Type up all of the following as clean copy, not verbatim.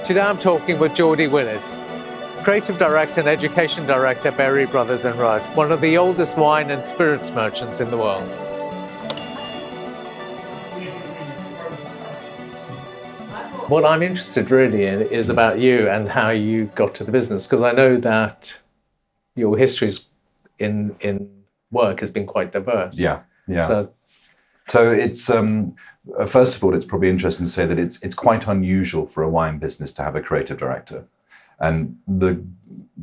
Today I'm talking with GEORDIE Willis, Creative Director and Education Director at Berry Brothers and Rudd, one of the oldest wine and spirits merchants in the world. What I'm interested really in is about you and how you got to the business, because I know that your histories in work has been quite diverse. Yeah. So it's first of all, it's probably interesting to say that it's quite unusual for a wine business to have a creative director, and the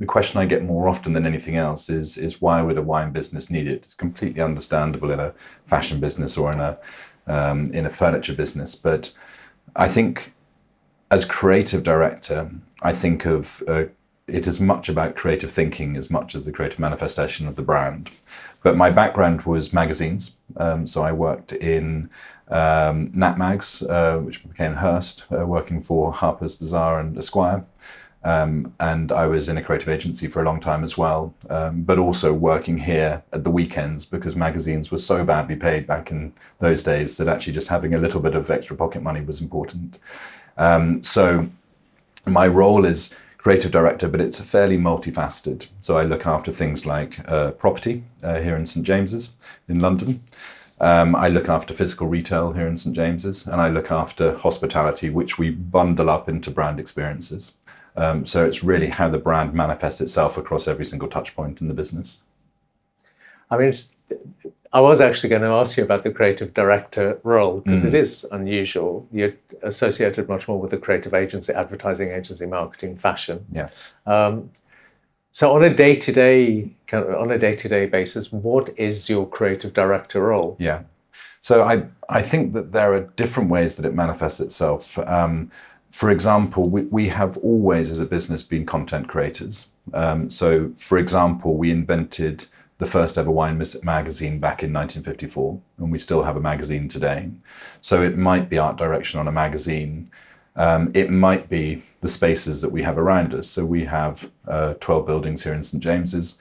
question I get more often than anything else is why would a wine business need it? It's completely understandable in a fashion business or in a furniture business, but I think as creative director, I think of it as much about creative thinking as much as the creative manifestation of the brand. But my background was magazines. So I worked in Nat Mags, which became Hearst, working for Harper's Bazaar and Esquire. And I was in a creative agency for a long time as well, but also working here at the weekends because magazines were so badly paid back in those days that actually just having a little bit of extra pocket money was important. So my role is creative director, but it's fairly multifaceted. So I look after things like property here in St James's in London. I look after physical retail here in St James's, and I look after hospitality, which we bundle up into brand experiences. So it's really how the brand manifests itself across every single touch point in the business. I mean, I was actually going to ask you about the creative director role, because it is unusual. You're associated much more with the creative agency, advertising agency, marketing, fashion. Yeah. So on a day-to-day basis, what is your creative director role? Yeah. So I think that there are different ways that it manifests itself. For example, we have always as a business been content creators. So for example, we invented the first ever wine magazine back in 1954, and we still have a magazine today. So it might be art direction on a magazine. It might be the spaces that we have around us. So we have 12 buildings here in St James's.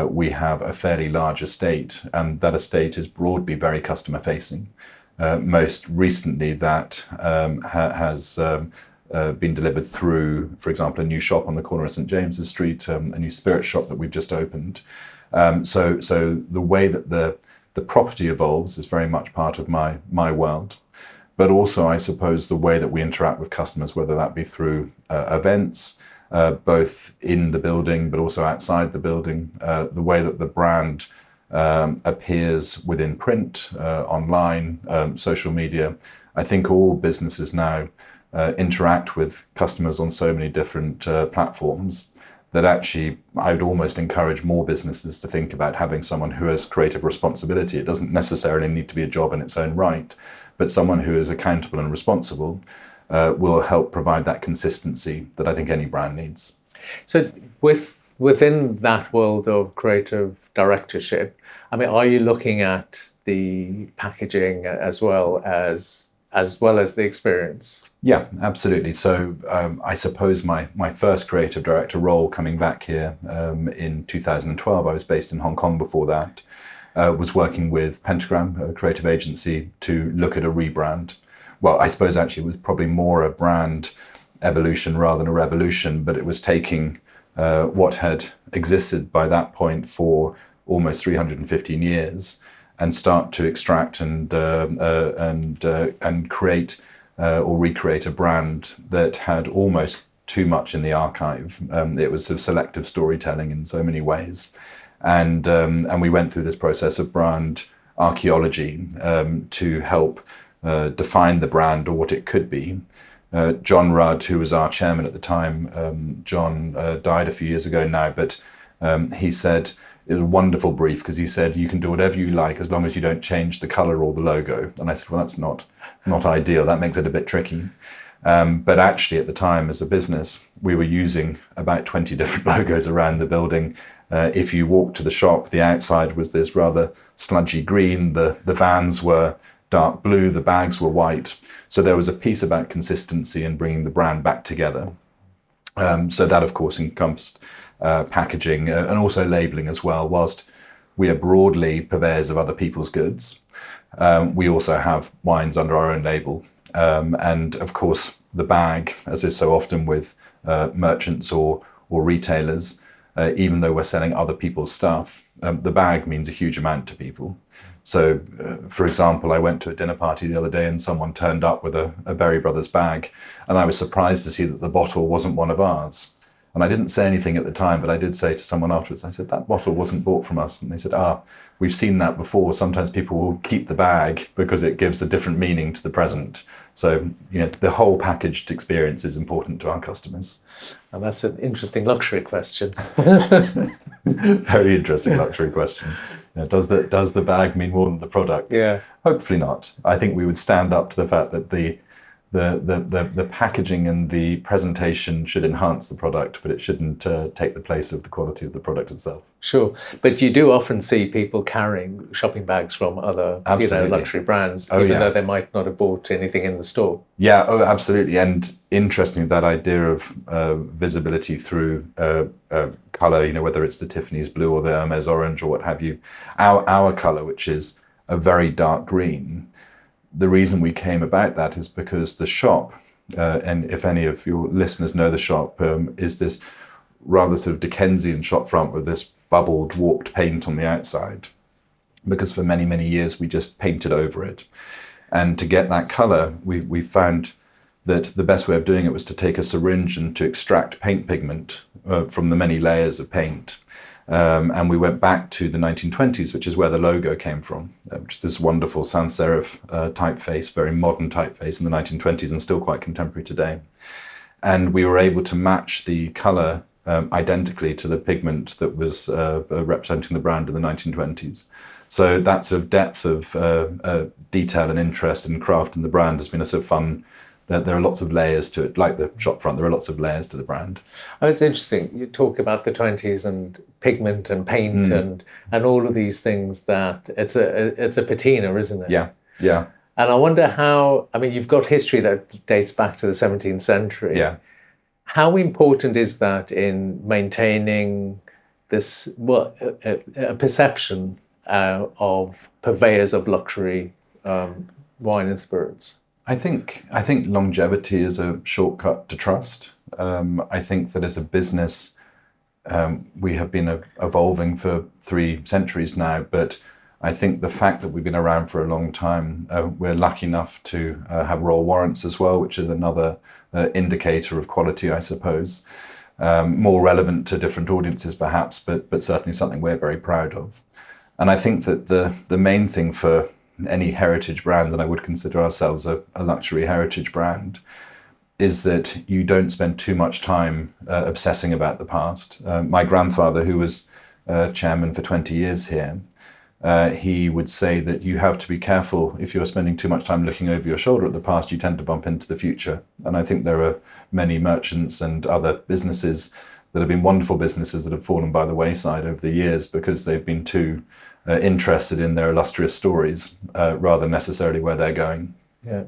We have a fairly large estate, and that estate is broadly very customer facing. Most recently that has been delivered through, for example, a new shop on the corner of St James's Street, a new spirit shop that we've just opened. So the way that the property evolves is very much part of my world, but also I suppose the way that we interact with customers, whether that be through events, both in the building but also outside the building, the way that the brand appears within print, online, social media. I think all businesses now interact with customers on so many different platforms that actually I would almost encourage more businesses to think about having someone who has creative responsibility. It doesn't necessarily need to be a job in its own right, but someone who is accountable and responsible will help provide that consistency that I think any brand needs. So within that world of creative directorship, I mean, are you looking at the packaging as well as the experience? Yeah, absolutely. So I suppose my first creative director role coming back here in 2012, I was based in Hong Kong before that, was working with Pentagram, a creative agency, to look at a rebrand. Well, I suppose actually it was probably more a brand evolution rather than a revolution, but it was taking what had existed by that point for almost 315 years and start to extract and create or recreate a brand that had almost too much in the archive. It was sort of selective storytelling in so many ways, and we went through this process of brand archaeology to help define the brand or what it could be. John Rudd, who was our chairman at the time, John died a few years ago now, but he said, it was a wonderful brief because he said, you can do whatever you like as long as you don't change the color or the logo. And I said, well, that's not ideal. That makes it a bit tricky. But actually at the time as a business, we were using about 20 different logos around the building. If you walked to the shop, the outside was this rather sludgy green. The vans were dark blue, the bags were white. So there was a piece about consistency and bringing the brand back together. So that, of course, encompassed packaging and also labeling as well. Whilst we are broadly purveyors of other people's goods, we also have wines under our own label. And of course, the bag, as is so often with merchants or retailers, even though we're selling other people's stuff, the bag means a huge amount to people. So, for example, I went to a dinner party the other day and someone turned up with a Berry Brothers bag, and I was surprised to see that the bottle wasn't one of ours. And I didn't say anything at the time, but I did say to someone afterwards, I said, that bottle wasn't bought from us. And they said, we've seen that before. Sometimes people will keep the bag because it gives a different meaning to the present. So, the whole packaged experience is important to our customers. And that's an interesting luxury question. Very interesting luxury question. Does the bag mean more than the product? Yeah. Hopefully not. I think we would stand up to the fact that the packaging and the presentation should enhance the product, but it shouldn't take the place of the quality of the product itself. Sure. But you do often see people carrying shopping bags from other luxury brands, even though they might not have bought anything in the store. Yeah, absolutely. And interestingly, that idea of visibility through colour, whether it's the Tiffany's blue or the Hermes orange or what have you, our colour, which is a very dark green, the reason we came about that is because the shop, and if any of your listeners know the shop, is this rather sort of Dickensian shop front with this bubbled, warped paint on the outside. Because for many, many years we just painted over it. And to get that colour, we found that the best way of doing it was to take a syringe and to extract paint pigment from the many layers of paint. And we went back to the 1920s, which is where the logo came from, which is this wonderful sans serif typeface, very modern typeface in the 1920s and still quite contemporary today. And we were able to match the colour identically to the pigment that was representing the brand in the 1920s. So that sort of depth of detail and interest and craft in the brand has been a sort of fun. There are lots of layers to it, like the shop front. There are lots of layers to the brand. Oh, it's interesting. You talk about the 20s and pigment and paint and all of these things. That it's a patina, isn't it? Yeah, yeah. And I wonder how. I mean, you've got history that dates back to the 17th century. Yeah. How important is that in maintaining this a perception of purveyors of luxury wine and spirits? I think longevity is a shortcut to trust. I think that as a business, we have been evolving for 3 centuries now, but I think the fact that we've been around for a long time, we're lucky enough to have royal warrants as well, which is another indicator of quality, I suppose. More relevant to different audiences perhaps, but certainly something we're very proud of. And I think that the main thing for any heritage brand, and I would consider ourselves a luxury heritage brand, is that you don't spend too much time obsessing about the past. My grandfather, who was chairman for 20 years here, he would say that you have to be careful. If you're spending too much time looking over your shoulder at the past, you tend to bump into the future. And I think there are many merchants and other businesses that have been wonderful businesses that have fallen by the wayside over the years because they've been too interested in their illustrious stories rather than necessarily where they're going. Yeah.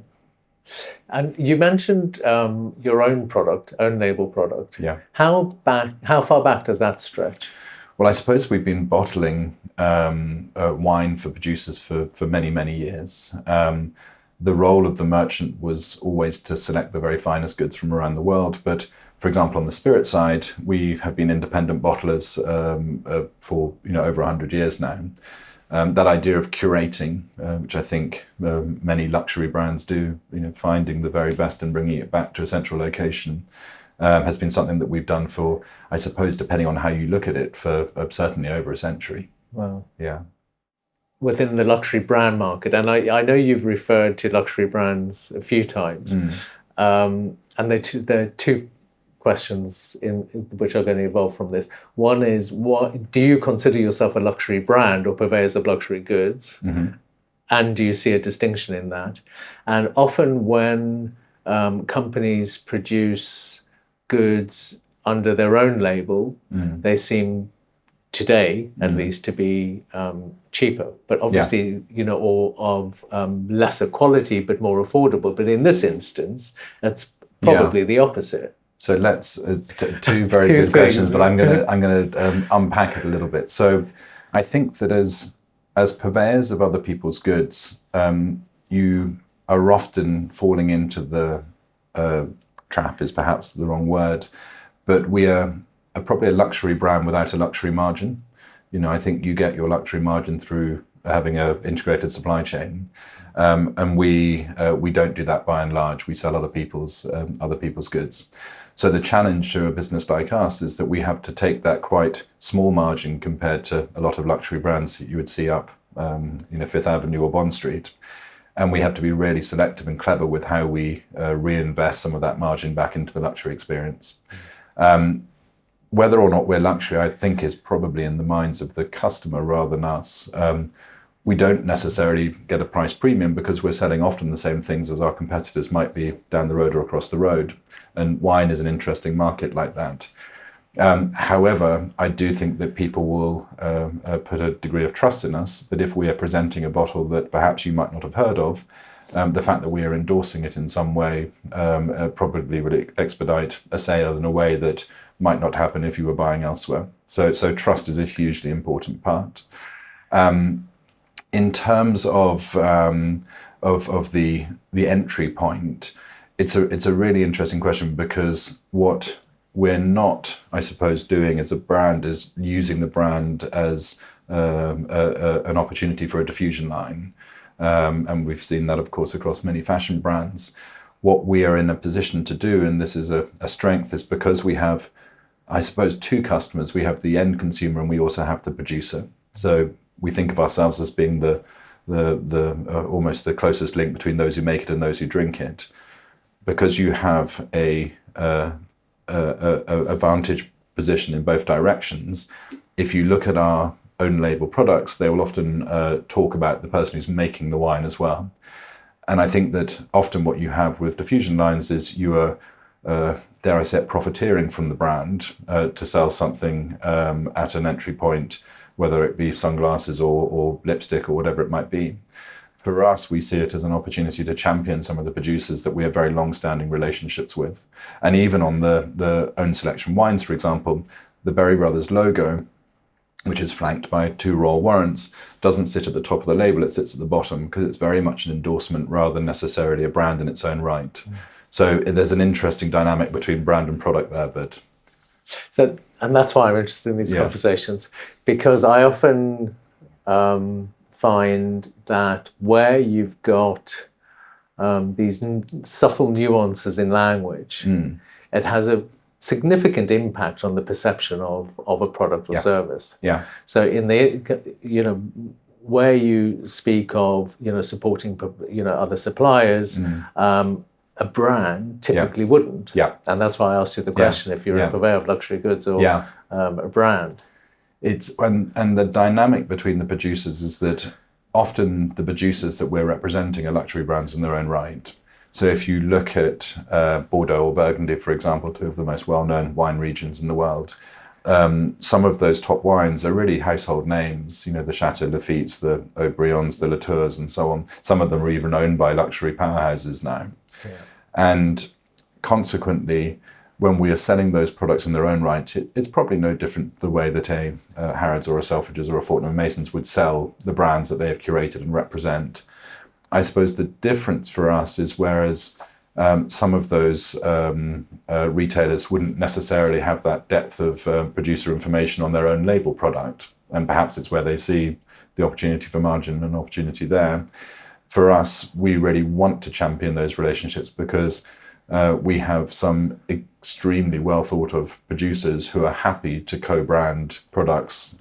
And you mentioned your own product, own label product. Yeah. How far back does that stretch? Well, I suppose we've been bottling wine for producers for many, many years. The role of the merchant was always to select the very finest goods from around the world. But for example, on the spirit side, we have been independent bottlers for over 100 years now. That idea of curating, which I think many luxury brands do, finding the very best and bringing it back to a central location, has been something that we've done for, I suppose, depending on how you look at it, for certainly over a century. Wow. Yeah. Within the luxury brand market, and I know you've referred to luxury brands a few times, and there are 2 questions which are going to evolve from this. One is, what do you consider yourself a luxury brand or purveyors of luxury goods? Mm-hmm. And do you see a distinction in that? And often when companies produce goods under their own label, they seem today, at least, to be cheaper, but obviously, or of lesser quality, but more affordable. But in this instance, that's probably the opposite. So let's 2 very good questions, but I'm going to unpack it a little bit. So I think that as purveyors of other people's goods, you are often falling into the trap is perhaps the wrong word, but we are probably a luxury brand without a luxury margin. I think you get your luxury margin through having an integrated supply chain, and we don't do that by and large. We sell other people's goods. So the challenge to a business like us is that we have to take that quite small margin compared to a lot of luxury brands that you would see up, Fifth Avenue or Bond Street. And we have to be really selective and clever with how we reinvest some of that margin back into the luxury experience. Whether or not we're luxury, I think, is probably in the minds of the customer rather than us. We don't necessarily get a price premium because we're selling often the same things as our competitors might be down the road or across the road. And wine is an interesting market like that. However, I do think that people will put a degree of trust in us that if we are presenting a bottle that perhaps you might not have heard of, the fact that we are endorsing it in some way probably would expedite a sale in a way that might not happen if you were buying elsewhere. So trust is a hugely important part. In terms of the entry point, it's a really interesting question, because what we're not, I suppose, doing as a brand is using the brand as an opportunity for a diffusion line. And we've seen that, of course, across many fashion brands. What we are in a position to do, and this is a strength, is because we have, I suppose, two customers. We have the end consumer and we also have the producer. So we think of ourselves as being the almost the closest link between those who make it and those who drink it. Because you have a vantage position in both directions, if you look at our own label products, they will often talk about the person who's making the wine as well. And I think that often what you have with diffusion lines is you are, dare I say it, profiteering from the brand to sell something at an entry point, whether it be sunglasses or lipstick or whatever it might be. For us, we see it as an opportunity to champion some of the producers that we have very long-standing relationships with. And even on the own selection wines, for example, the Berry Brothers logo, which is flanked by two royal warrants, doesn't sit at the top of the label, it sits at the bottom, because it's very much an endorsement rather than necessarily a brand in its own right. Mm. So there's an interesting dynamic between brand and product there. And that's why I'm interested in these conversations, because I often find that where you've got these subtle nuances in language, it has a significant impact on the perception of a product or service. Yeah. So in the, where you speak of, supporting, other suppliers, a brand typically wouldn't. Yeah. And that's why I asked you the question, if you're a purveyor of luxury goods or a brand. And the dynamic between the producers is that often the producers that we're representing are luxury brands in their own right. So if you look at Bordeaux or Burgundy, for example, two of the most well-known wine regions in the world, some of those top wines are really household names, the Chateau Lafitte's, the Haut-Brions, the Latours, and so on. Some of them are even owned by luxury powerhouses now. Yeah. And consequently, when we are selling those products in their own right, it's probably no different the way that a Harrods or a Selfridges or a Fortnum & Masons would sell the brands that they have curated and represent. I suppose the difference for us is, whereas some of those retailers wouldn't necessarily have that depth of producer information on their own label product, and perhaps it's where they see the opportunity for margin and opportunity there. For us, we really want to champion those relationships, because we have some extremely well thought of producers who are happy to co-brand products,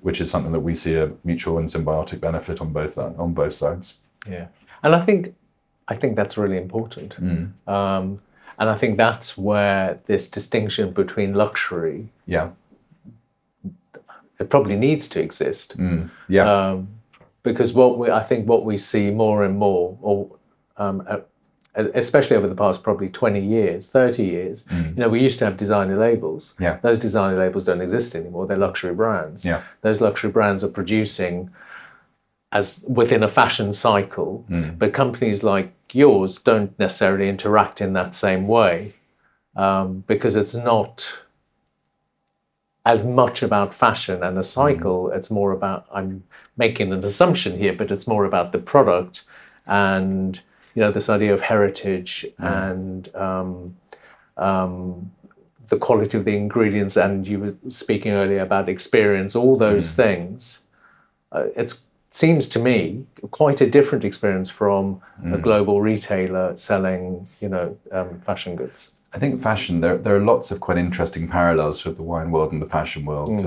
which is something that we see a mutual and symbiotic benefit on both sides. Yeah, and I think that's really important. And I think that's where this distinction between luxury, it probably needs to exist. Because what we see more and more, or especially over the past probably 20 years, 30 years, we used to have designer labels. Yeah. Those designer labels don't exist anymore. They're luxury brands. Yeah. Those luxury brands are producing as within a fashion cycle, but companies like yours don't necessarily interact in that same way, because it's not as much about fashion and a cycle. It's more about, I'm making an assumption here, but it's more about the product and this idea of heritage and the quality of the ingredients, and you were speaking earlier about experience, all those things. It seems to me quite a different experience from a global retailer selling, fashion goods. I think fashion, there are lots of quite interesting parallels with the wine world and the fashion world.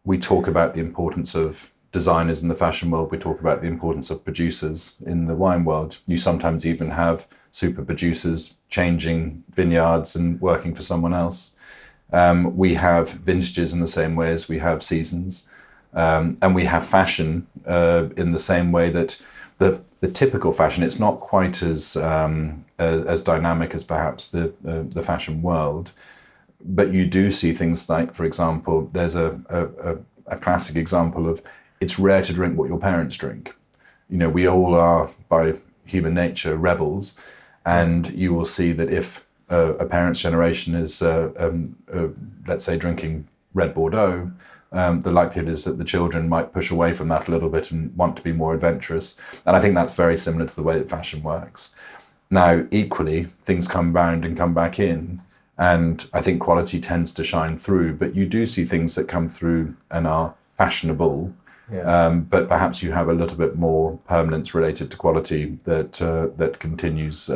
We talk about the importance of designers in the fashion world. We talk about the importance of producers in the wine world. You sometimes even have super producers changing vineyards and working for someone else. We have vintages in the same way as we have seasons. And we have fashion in the same way that the typical fashion, it's not quite as dynamic as perhaps the fashion world. But you do see things like, for example, there's a classic example of it's rare to drink what your parents drink. We all are, by human nature, rebels. And you will see that if a parent's generation is, let's say, drinking red Bordeaux, the likelihood is that the children might push away from that a little bit and want to be more adventurous. And I think that's very similar to the way that fashion works. Now, equally, things come round and come back in. And I think quality tends to shine through. But you do see things that come through and are fashionable. But perhaps you have a little bit more permanence related to quality that continues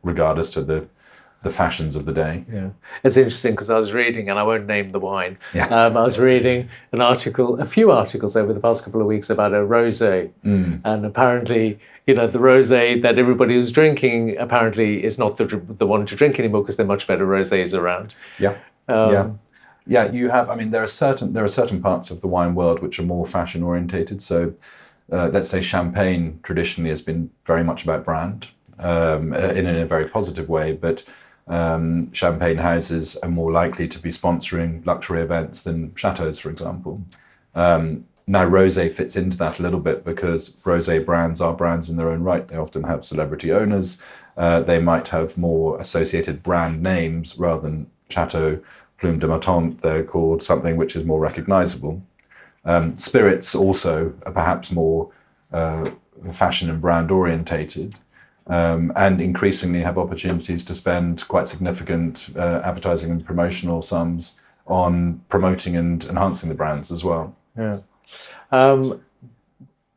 regardless to the fashions of the day. Yeah, it's interesting because I was reading, and I won't name the wine. I was reading a few articles over the past couple of weeks about a rosé, and apparently, the rosé that everybody was drinking apparently is not the one to drink anymore because there are much better rosés around. You have. I mean, there are certain parts of the wine world which are more fashion orientated. So, let's say champagne traditionally has been very much about brand, in a very positive way. But champagne houses are more likely to be sponsoring luxury events than chateaus, for example. Now, rosé fits into that a little bit because rosé brands are brands in their own right. They often have celebrity owners. They might have more associated brand names rather than Chateau Plume de Maton. They're called something which is more recognizable. Spirits also are perhaps more fashion and brand orientated. And increasingly have opportunities to spend quite significant advertising and promotional sums on promoting and enhancing the brands as well.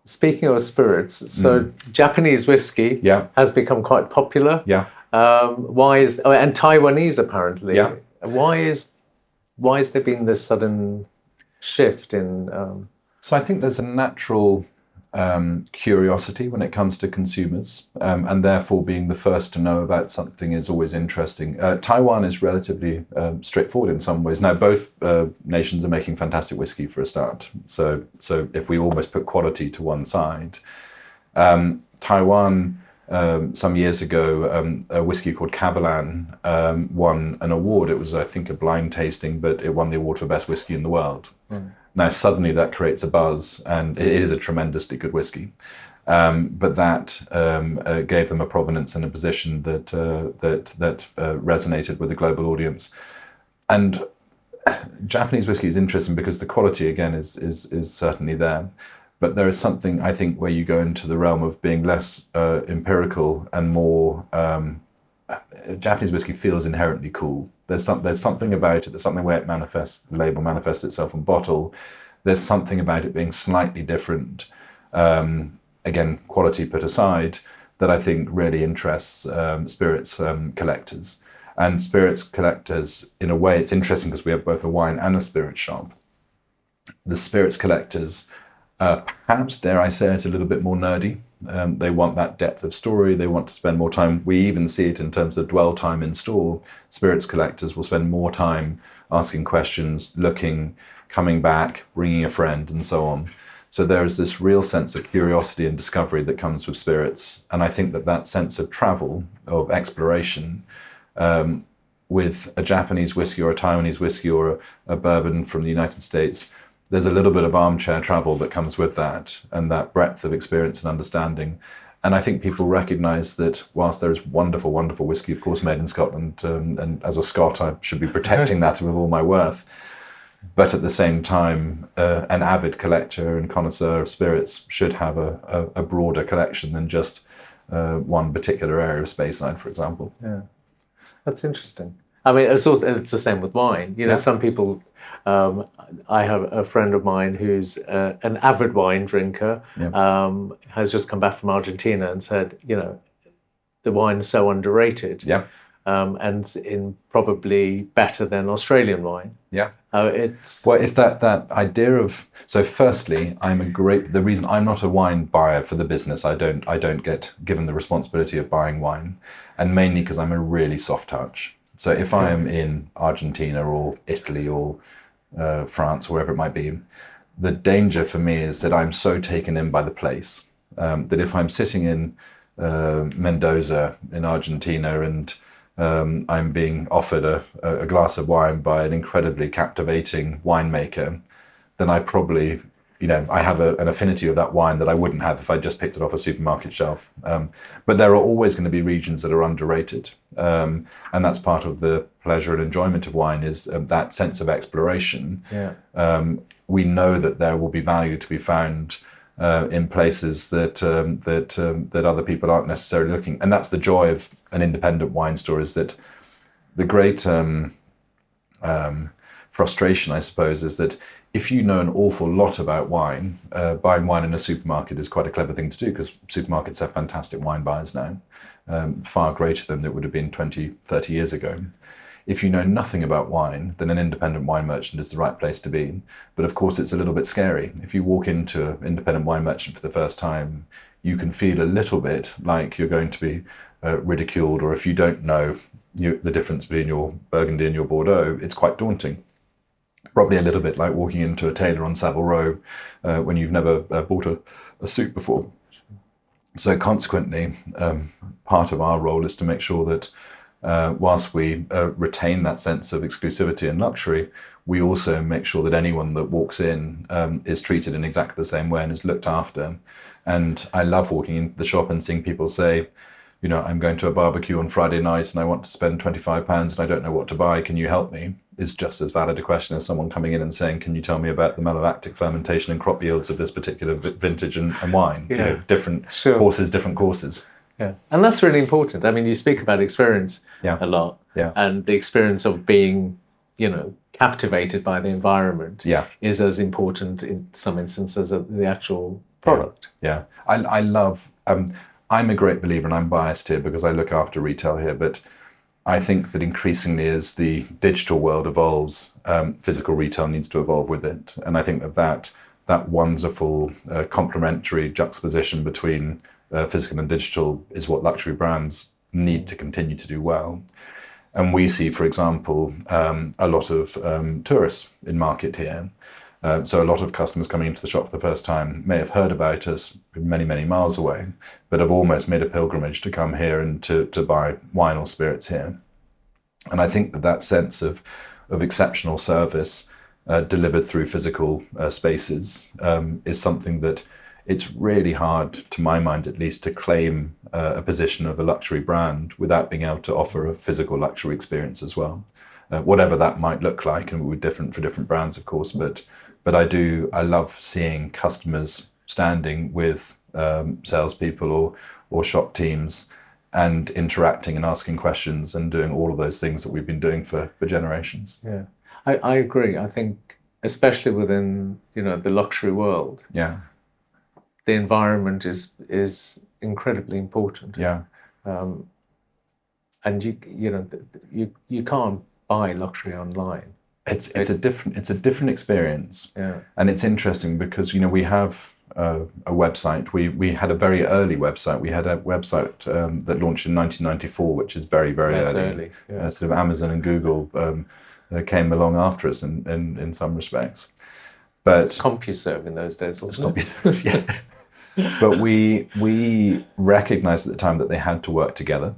Speaking of spirits, so Japanese whiskey has become quite popular. Why is and Taiwanese apparently? Why has there been this sudden shift in? So I think there's a natural curiosity when it comes to consumers, and therefore being the first to know about something is always interesting. Taiwan is relatively straightforward in some ways. Now, both nations are making fantastic whiskey for a start. So if we almost put quality to one side, Taiwan some years ago, a whiskey called Cavalan won an award. It was, I think, a blind tasting, but it won the award for best whiskey in the world. Now, suddenly that creates a buzz, and it is a tremendously good whiskey. But that gave them a provenance and a position that resonated with the global audience. And Japanese whiskey is interesting because the quality, again, is certainly there. But there is something, I think, where you go into the realm of being less empirical and more... Japanese whiskey feels inherently cool. There's something about it. There's something where the label manifests itself on bottle. There's something about it being slightly different. Again, quality put aside, that I think really interests spirits collectors. And spirits collectors, in a way, it's interesting because we have both a wine and a spirit shop. The spirits collectors, perhaps, dare I say it, a little bit more nerdy. They want that depth of story. They want to spend more time. We even see it in terms of dwell time in store. Spirits collectors will spend more time asking questions, looking, coming back, bringing a friend, and so on. So there is this real sense of curiosity and discovery that comes with spirits. And I think that sense of travel, of exploration, with a Japanese whiskey or a Taiwanese whiskey or a bourbon from the United States, there's a little bit of armchair travel that comes with that, and that breadth of experience and understanding. And I think people recognise that whilst there is wonderful, wonderful whiskey, of course, made in Scotland, and as a Scot, I should be protecting that with all my worth. But at the same time, an avid collector and connoisseur of spirits should have a broader collection than just one particular area of Speyside, for example. Yeah, that's interesting. I mean, it's the same with wine. You know, Yeah. some people. I have a friend of mine who's an avid wine drinker. Yeah. Has just come back from Argentina and said, you know, the wine's so underrated. Yeah. And in probably better than Australian wine. Yeah. It's Well, if that idea of, so firstly, the reason I'm not a wine buyer for the business, I don't get given the responsibility of buying wine, and mainly because I'm a really soft touch. So if I am in Argentina or Italy or France, wherever it might be, the danger for me is that I'm so taken in by the place that if I'm sitting in Mendoza in Argentina and I'm being offered a glass of wine by an incredibly captivating winemaker, then I probably, I have an affinity of that wine that I wouldn't have if I just picked it off a supermarket shelf. But there are always going to be regions that are underrated. And that's part of the pleasure and enjoyment of wine is that sense of exploration. Yeah. We know that there will be value to be found in places that other people aren't necessarily looking, and that's the joy of an independent wine store. Is that the great frustration, I suppose, is that if you know an awful lot about wine, buying wine in a supermarket is quite a clever thing to do because supermarkets have fantastic wine buyers now, far greater than it would have been 20, 30 years ago. If you know nothing about wine, then an independent wine merchant is the right place to be. But of course, it's a little bit scary. If you walk into an independent wine merchant for the first time, you can feel a little bit like you're going to be ridiculed, or if you don't know the difference between your Burgundy and your Bordeaux, it's quite daunting. Probably a little bit like walking into a tailor on Savile Row when you've never bought a suit before. So consequently, part of our role is to make sure that whilst we retain that sense of exclusivity and luxury, we also make sure that anyone that walks in is treated in exactly the same way and is looked after. And I love walking into the shop and seeing people say, I'm going to a barbecue on Friday night and I want to spend £25 and I don't know what to buy. Can you help me? Is just as valid a question as someone coming in and saying, can you tell me about the malolactic fermentation and crop yields of this particular vintage and wine? Yeah. Different courses. Yeah, and that's really important. I mean, you speak about experience Yeah. a lot, Yeah. and the experience of being, captivated by the environment Yeah. is as important in some instances as the actual product. Yeah. I love, I'm a great believer, and I'm biased here because I look after retail here, but I think that increasingly as the digital world evolves, physical retail needs to evolve with it. And I think that wonderful complementary juxtaposition between physical and digital is what luxury brands need to continue to do well. And we see, for example, a lot of tourists in market here. So a lot of customers coming into the shop for the first time may have heard about us many, many miles away, but have almost made a pilgrimage to come here and to buy wine or spirits here. And I think that sense of exceptional service delivered through physical spaces is something that it's really hard, to my mind at least, to claim a position of a luxury brand without being able to offer a physical luxury experience as well. Whatever that might look like, and we're different for different brands, of course, but I love seeing customers standing with salespeople or shop teams and interacting and asking questions and doing all of those things that we've been doing for generations. Yeah, I agree. I think especially within the luxury world, Yeah. the environment is incredibly important. Yeah. And you can't buy luxury online. It's a different experience. Yeah. And it's interesting because we have a website. We had a very early website. We had a website that launched in 1994, which is very, very That's early. early. Yeah. Sort of Amazon and Google came along after us in some respects. But CompuServe in those days, wasn't it? yeah. But we recognized at the time that they had to work together.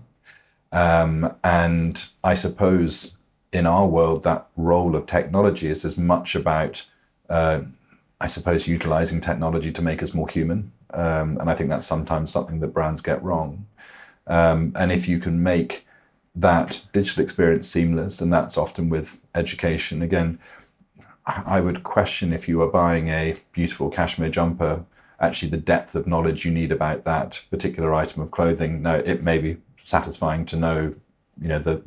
And I suppose in our world, that role of technology is as much about, utilizing technology to make us more human. And I think that's sometimes something that brands get wrong. And if you can make that digital experience seamless, and that's often with education, again, I would question if you are buying a beautiful cashmere jumper actually the depth of knowledge you need about that particular item of clothing. No, it may be satisfying to know, the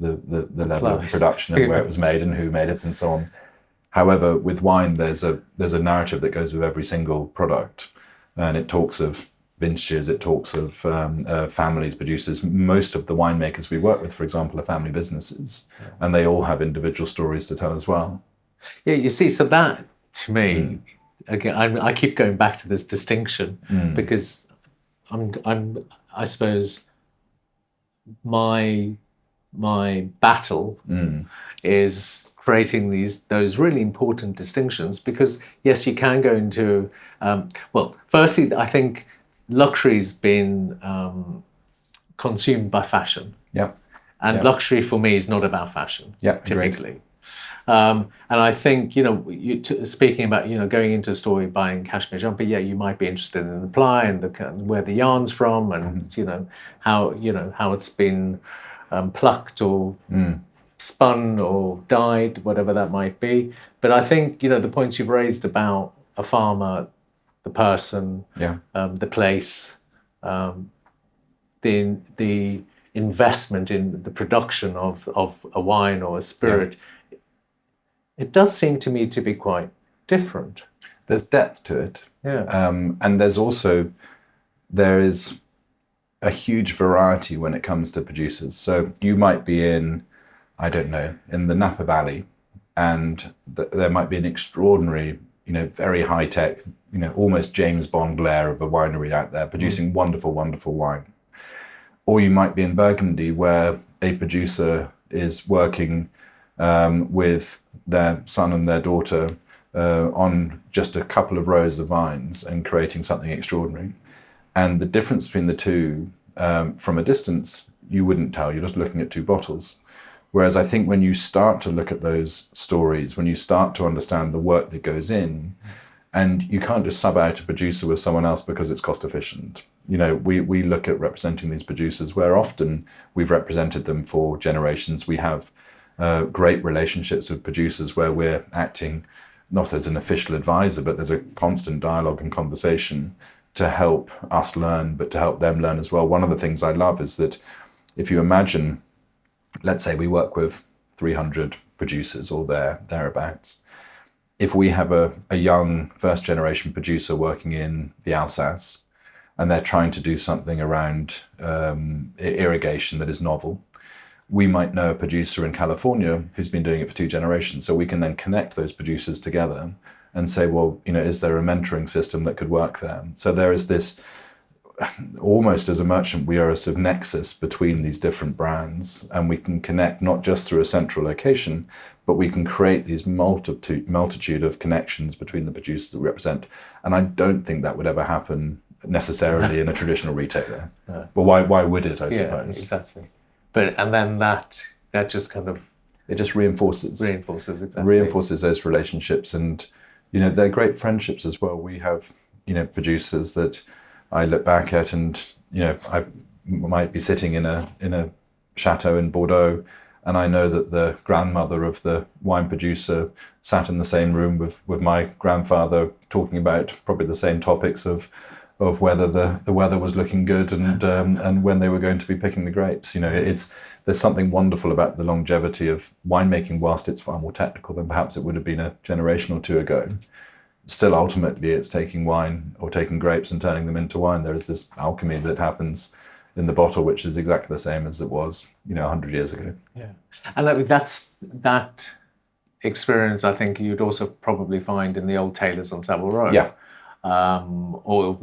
level of production and where it was made and who made it and so on. However, with wine, there's a narrative that goes with every single product, and it talks of vintages, it talks of families, producers. Most of the winemakers we work with, for example, are family businesses, and they all have individual stories to tell as well. Yeah, you see, so that to me, again, I keep going back to this distinction because I suppose my battle is creating those really important distinctions, because yes, you can go into well, firstly, I think luxury's been consumed by fashion. Yeah. And luxury for me is not about fashion. Yeah, typically. And I think, speaking about, going into a store, buying cashmere jumper, yeah, you might be interested in the ply and where the yarn's from, and how it's been plucked or spun or dyed, whatever that might be. But I think, the points you've raised about a farmer, the person, the place, the investment in the production of a wine or a spirit, it does seem to me to be quite different. There's depth to it. Yeah. And there is a huge variety when it comes to producers. So you might be in, I don't know, in the Napa Valley, and there might be an extraordinary, very high tech, almost James Bond layer of a winery out there producing wonderful, wonderful wine. Or you might be in Burgundy, where a producer is working with their son and their daughter on just a couple of rows of vines and creating something extraordinary. And the difference between the two, from a distance, you wouldn't tell. You're just looking at two bottles. Whereas I think when you start to look at those stories, when you start to understand the work that goes in, and you can't just sub out a producer with someone else because it's cost efficient. We look at representing these producers where often we've represented them for generations. We have great relationships with producers where we're acting not as an official advisor, but there's a constant dialogue and conversation to help us learn, but to help them learn as well. One of the things I love is that if you imagine, let's say we work with 300 producers or thereabouts. If we have a young first generation producer working in the Alsace and they're trying to do something around irrigation that is novel, we might know a producer in California who's been doing it for 2 generations. So we can then connect those producers together and say, well, is there a mentoring system that could work there? So there is this, almost as a merchant, we are a sort of nexus between these different brands, and we can connect not just through a central location, but we can create these multitude of connections between the producers that we represent. And I don't think that would ever happen necessarily in a traditional retailer. No. But why would it, I suppose? Exactly. And then that just kind of... It just reinforces. Exactly. Reinforces those relationships. And, they're great friendships as well. We have, producers that I look back at, and I might be sitting in a chateau in Bordeaux, and I know that the grandmother of the wine producer sat in the same room with my grandfather, talking about probably the same topics of whether the weather was looking good and when they were going to be picking the grapes. There's something wonderful about the longevity of winemaking, whilst it's far more technical than perhaps it would have been a generation or two ago. Still, ultimately, it's taking wine or taking grapes and turning them into wine. There is this alchemy that happens in the bottle, which is exactly the same as it was, 100 years ago. Yeah, and that experience, I think you'd also probably find in the old tailors on Savile Row. Yeah. Or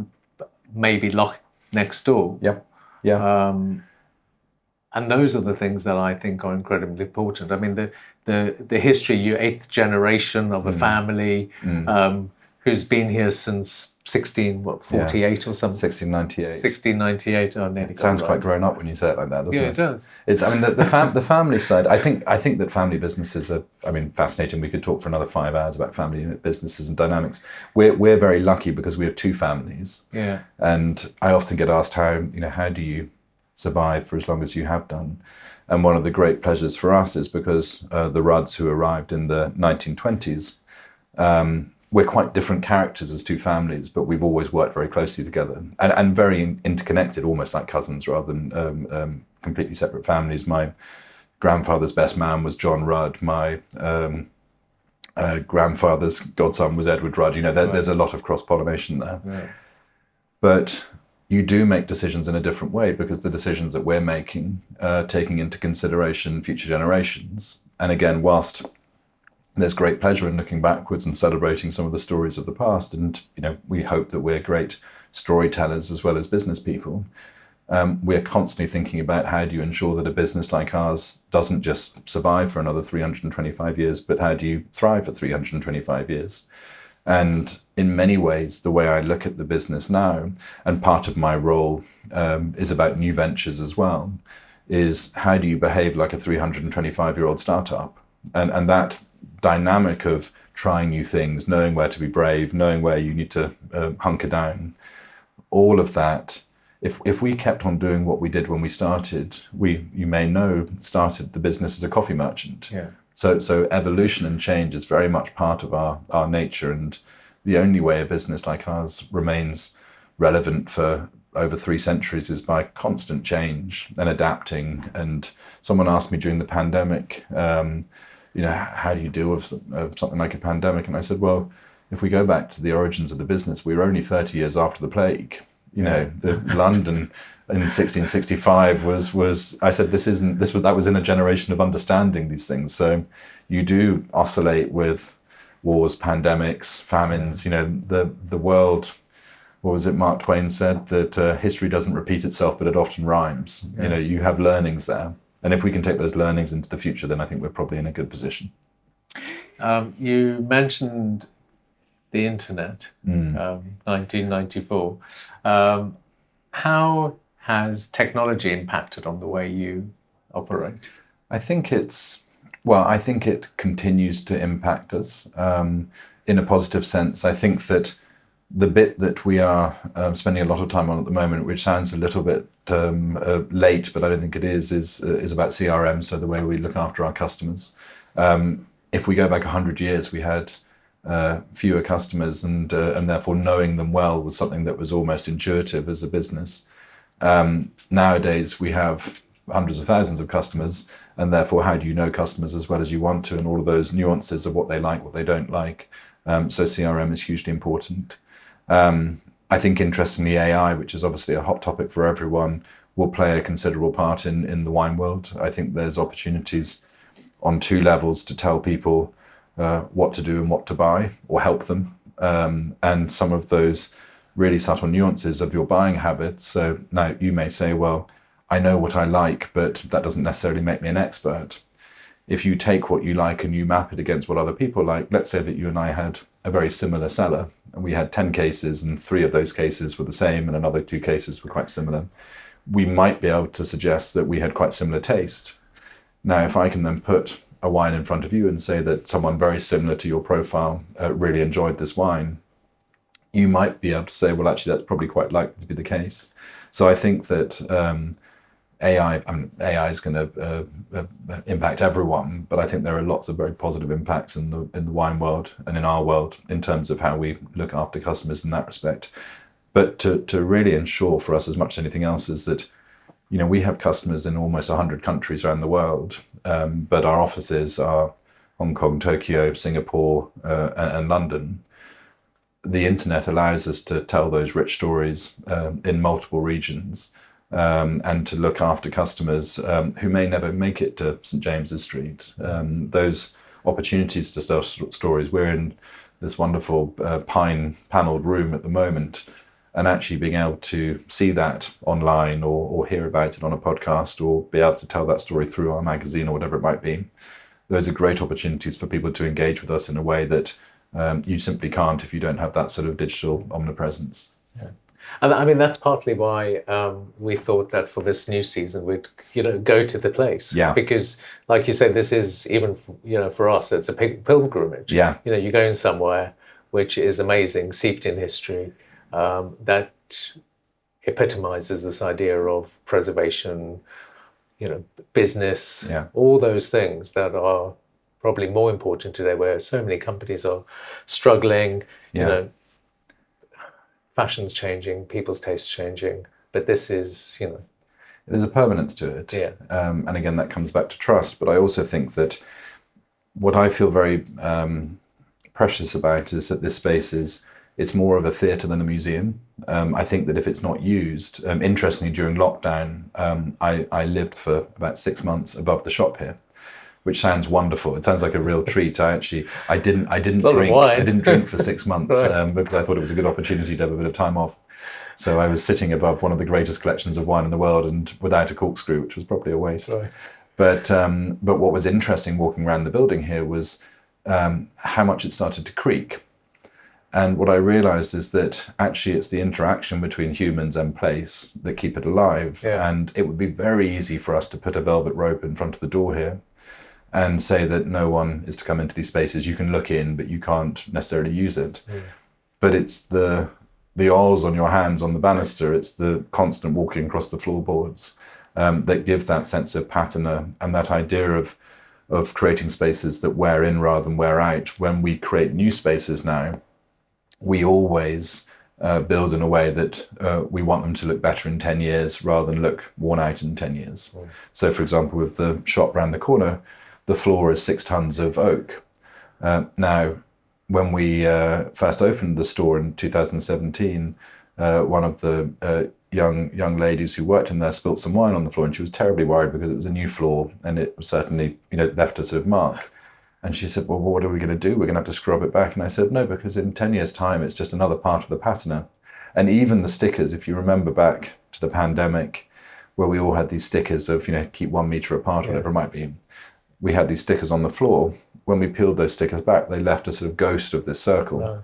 maybe Loch next door. Yeah. Yeah. And those are the things that I think are incredibly important. I mean, the history, your 8th generation of a family who's been here since 48 or something. 1698. 1698. Oh, nearly. It sounds quite grown up when you say it like that, doesn't it? Yeah, it does. It's. I mean, the family side. I think that family businesses are. I mean, fascinating. We could talk for another 5 hours about family businesses and dynamics. We're very lucky because we have 2 families. Yeah. And I often get asked how do you survive for as long as you have done? And one of the great pleasures for us is because the Rudds, who arrived in the 1920s, we're quite different characters as two families, but we've always worked very closely together and very interconnected, almost like cousins rather than completely separate families. My grandfather's best man was John Rudd. My grandfather's godson was Edward Rudd. There's a lot of cross-pollination there. Yeah. But you do make decisions in a different way because the decisions that we're making are taking into consideration future generations. And again, whilst there's great pleasure in looking backwards and celebrating some of the stories of the past, and we hope that we're great storytellers as well as business people, we're constantly thinking about how do you ensure that a business like ours doesn't just survive for another 325 years, but how do you thrive for 325 years? And in many ways, the way I look at the business now, and part of my role is about new ventures as well, is how do you behave like a 325-year-old startup? And that dynamic of trying new things, knowing where to be brave, knowing where you need to hunker down, all of that, if we kept on doing what we did when we started, you may know, started the business as a coffee merchant. Yeah. So evolution and change is very much part of our nature, and the only way a business like ours remains relevant for over 3 centuries is by constant change and adapting. And someone asked me during the pandemic, how do you deal with something like a pandemic? And I said, well, if we go back to the origins of the business, we were only 30 years after the plague. The London in 1665 was I said that was in a generation of understanding these things. So you do oscillate with wars, pandemics, famines. The world. What was it Mark Twain said? That history doesn't repeat itself, but it often rhymes. Yeah. You have learnings there, and if we can take those learnings into the future, then I think we're probably in a good position. You mentioned the internet, 1994. How has technology impacted on the way you operate? I think it continues to impact us in a positive sense. I think that the bit that we are spending a lot of time on at the moment, which sounds a little bit late, but I don't think it is about CRM, so the way we look after our customers. If we go back 100 years, we had fewer customers, and therefore knowing them well was something that was almost intuitive as a business. Nowadays, we have hundreds of thousands of customers, and therefore how do you know customers as well as you want to, and all of those nuances of what they like, what they don't like. So CRM is hugely important. I think, interestingly, AI, which is obviously a hot topic for everyone, will play a considerable part in the wine world. I think there's opportunities on 2 levels to tell people what to do and what to buy, or help them. And some of those really subtle nuances of your buying habits. So now you may say, well, I know what I like, but that doesn't necessarily make me an expert. If you take what you like and you map it against what other people like, let's say that you and I had a very similar cellar, and we had 10 cases, and 3 of those cases were the same, and another 2 cases were quite similar. We might be able to suggest that we had quite similar taste. Now, if I can then put a wine in front of you and say that someone very similar to your profile really enjoyed this wine, you might be able to say, well, actually, that's probably quite likely to be the case. So I think that AI is going to impact everyone, but I think there are lots of very positive impacts in the wine world and in our world in terms of how we look after customers in that respect. But to really ensure for us as much as anything else is that, we have customers in almost 100 countries around the world, but our offices are Hong Kong, Tokyo, Singapore, and London. The internet allows us to tell those rich stories in multiple regions, and to look after customers who may never make it to St. James's Street. Those opportunities to tell stories. We're in this wonderful pine panelled room at the moment, and actually being able to see that online or hear about it on a podcast or be able to tell that story through our magazine or whatever it might be. Those are great opportunities for people to engage with us in a way that you simply can't if you don't have that sort of digital omnipresence. Yeah. And I mean, that's partly why we thought that for this new season, we'd, go to the place. Yeah. Because, like you said, this is even, for us, it's a pilgrimage. Yeah. You're going somewhere which is amazing, steeped in history, that epitomizes this idea of preservation, business, all those things that are probably more important today, where so many companies are struggling. Yeah. You know, fashion's changing, people's tastes changing, but this is, you know, There's a permanence to it. Yeah. And again, that comes back to trust. But I also think that what I feel very precious about is that this space is, it's more of a theatre than a museum. I think that if it's not used, interestingly, during lockdown, I lived for about 6 months above the shop here, which sounds wonderful. It sounds like a real treat. I didn't drink. I didn't drink for 6 months Right. because I thought it was a good opportunity to have a bit of time off. So I was sitting above one of the greatest collections of wine in the world, and without a corkscrew, which was probably a waste. Right. But what was interesting walking around the building here was how much it started to creak. And what I realized is that actually it's the interaction between humans and place that keep it alive. Yeah. And it would be very easy for us to put a velvet rope in front of the door here and say that no one is to come into these spaces. You can look in, but you can't necessarily use it. But it's the oils on your hands on the banister, it's the constant walking across the floorboards that give that sense of patina and that idea of creating spaces that wear in rather than wear out. When we create new spaces now, we always build in a way that we want them to look better in 10 years rather than look worn out in 10 years. So, for example, with the shop round the corner, the floor is 6 tons of oak. Now, when we first opened the store in 2017, one of the young ladies who worked in there spilt some wine on the floor, and she was terribly worried because it was a new floor and it certainly, left a sort of mark. And she said, well, what are we going to do? We're going to have to scrub it back. And I said, no, because in 10 years' time, it's just another part of the patina. And even the stickers, if you remember back to the pandemic, where we all had these stickers of, keep 1 meter apart, whatever it might be. We had these stickers on the floor. When we peeled those stickers back, they left a sort of ghost of this circle. No.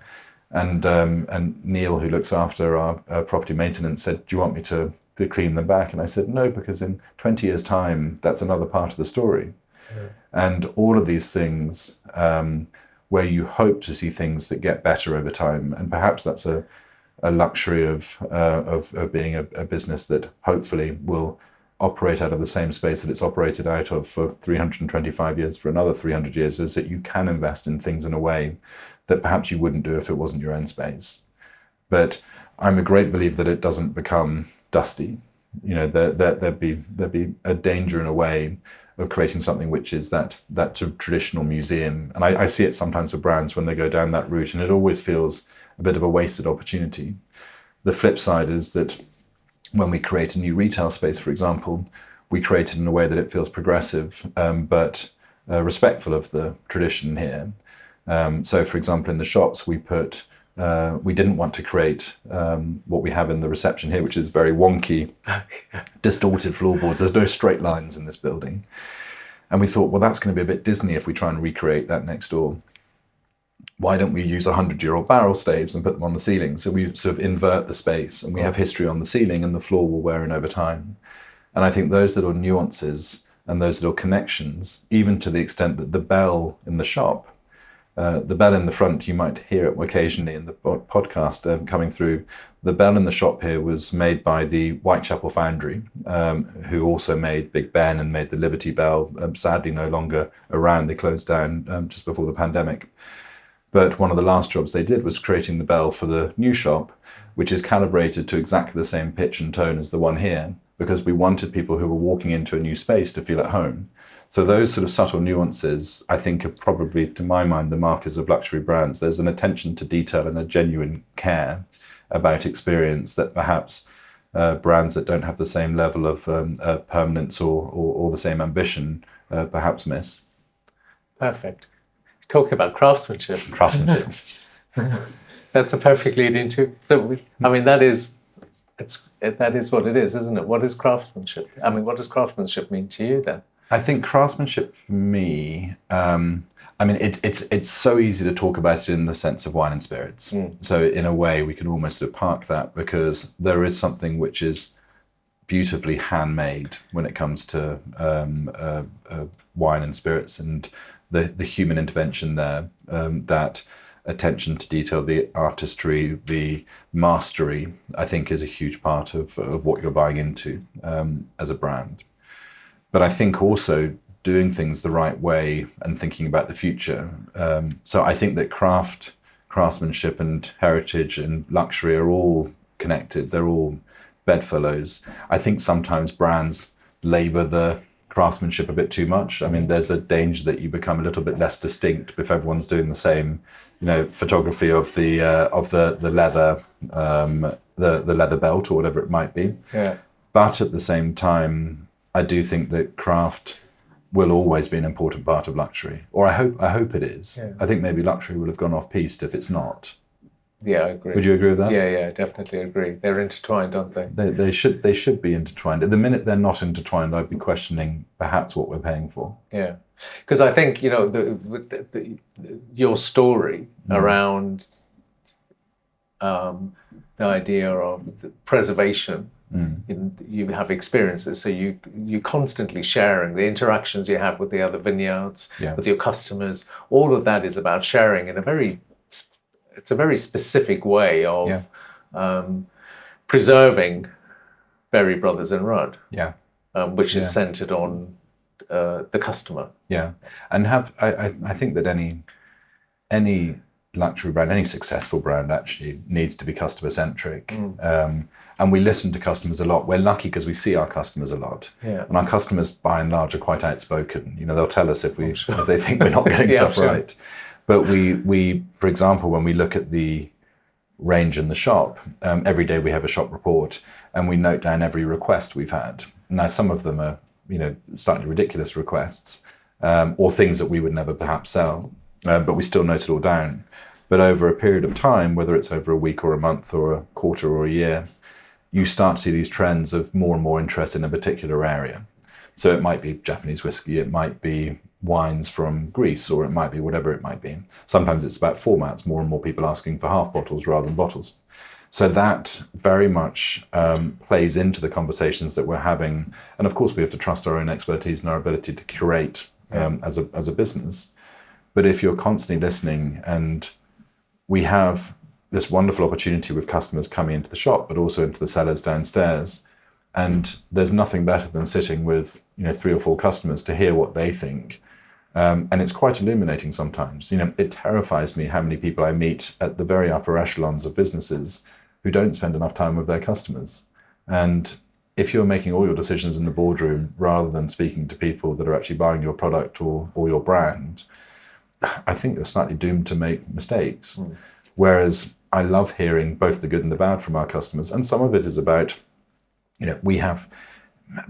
And Neil, who looks after our property maintenance, said, do you want me to clean them back? And I said, no, because in 20 years' time, that's another part of the story. And all of these things where you hope to see things that get better over time, and perhaps that's a luxury of being a business that hopefully will operate out of the same space that it's operated out of for 325 years, for another 300 years, is that you can invest in things in a way that perhaps you wouldn't do if it wasn't your own space. But I'm a great believer that it doesn't become dusty. There'd be a danger in a way of creating something which is that sort of traditional museum. And I see it sometimes with brands when they go down that route, and it always feels a bit of a wasted opportunity. The flip side is that when we create a new retail space, for example, we create it in a way that it feels progressive, but respectful of the tradition here. So, for example, in the shops, we didn't want to create what we have in the reception here, which is very wonky, distorted floorboards. There's no straight lines in this building. And we thought, well, that's going to be a bit Disney if we try and recreate that next door. Why don't we use 100-year-old barrel staves and put them on the ceiling? So we sort of invert the space, and we have history on the ceiling, and the floor will wear in over time. And I think those little nuances and those little connections, even to the extent that the bell in the shop, the bell in the front, you might hear it occasionally in the podcast coming through. The bell in the shop here was made by the Whitechapel Foundry, who also made Big Ben and made the Liberty Bell, sadly no longer around. They closed down just before the pandemic. But one of the last jobs they did was creating the bell for the new shop, which is calibrated to exactly the same pitch and tone as the one here, because we wanted people who were walking into a new space to feel at home. So those sort of subtle nuances, I think, are probably, to my mind, the markers of luxury brands. There's an attention to detail and a genuine care about experience that perhaps brands that don't have the same level of permanence or the same ambition perhaps miss. Perfect. Talking about craftsmanship. Craftsmanship. That's a perfect lead into. So, that is what it is, isn't it? What is craftsmanship? What does craftsmanship mean to you then? I think craftsmanship for me, it's so easy to talk about it in the sense of wine and spirits. So in a way, we can almost sort of park that, because there is something which is beautifully handmade when it comes to wine and spirits, and the human intervention there, that attention to detail, the artistry, the mastery, I think is a huge part of what you're buying into as a brand. But I think also doing things the right way and thinking about the future. So I think that craftsmanship and heritage and luxury are all connected. They're all bedfellows. I think sometimes brands labour the craftsmanship a bit too much. I mean, there's a danger that you become a little bit less distinct if everyone's doing the same, photography of the leather, the leather belt or whatever it might be. Yeah. But at the same time, I do think that craft will always be an important part of luxury, or I hope it is. Yeah. I think maybe luxury will have gone off piste if it's not. Yeah, I agree. Would you agree with that? Yeah, definitely agree. They're intertwined, aren't they? They should be intertwined. At the minute they're not intertwined, I'd be questioning perhaps what we're paying for. Yeah, because I think your story around the idea of the preservation. You have experiences, so you constantly sharing the interactions you have with the other vineyards, with your customers. All of that is about sharing in it's a very specific way of preserving Berry Brothers and Rudd, which is centered on the customer. Yeah, and I think that any luxury brand, any successful brand actually needs to be customer centric. And we listen to customers a lot. We're lucky because we see our customers a lot. Yeah. And our customers by and large are quite outspoken. They'll tell us if they think we're not getting stuff right. But we, for example, when we look at the range in the shop, every day we have a shop report and we note down every request we've had. Now, some of them are, slightly ridiculous requests, or things that we would never perhaps sell, but we still note it all down. But over a period of time, whether it's over a week or a month or a quarter or a year, you start to see these trends of more and more interest in a particular area. So it might be Japanese whiskey, it might be wines from Greece, or it might be whatever it might be. Sometimes it's about formats, more and more people asking for half bottles rather than bottles. So that very much plays into the conversations that we're having. And of course, we have to trust our own expertise and our ability to curate as a business. But if you're constantly listening, and we have this wonderful opportunity with customers coming into the shop, but also into the cellars downstairs. And there's nothing better than sitting with 3 or 4 customers to hear what they think. And it's quite illuminating sometimes. It terrifies me how many people I meet at the very upper echelons of businesses who don't spend enough time with their customers. And if you're making all your decisions in the boardroom rather than speaking to people that are actually buying your product or your brand, I think you're slightly doomed to make mistakes. Whereas I love hearing both the good and the bad from our customers. And some of it is about, we have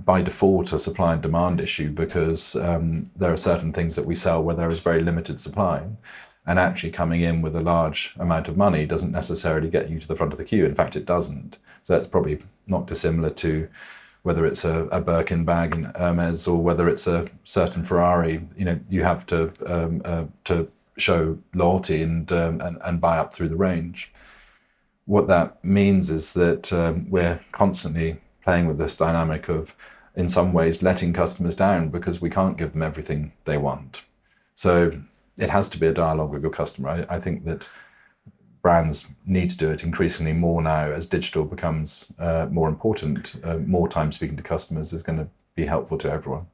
by default a supply and demand issue because there are certain things that we sell where there is very limited supply. And actually coming in with a large amount of money doesn't necessarily get you to the front of the queue. In fact, it doesn't. So that's probably not dissimilar to whether it's a Birkin bag in Hermes or whether it's a certain Ferrari. You have to show loyalty and buy up through the range. What that means is that we're constantly playing with this dynamic of, in some ways, letting customers down because we can't give them everything they want. So it has to be a dialogue with your customer. I think that brands need to do it increasingly more now as digital becomes more important. More time speaking to customers is going to be helpful to everyone.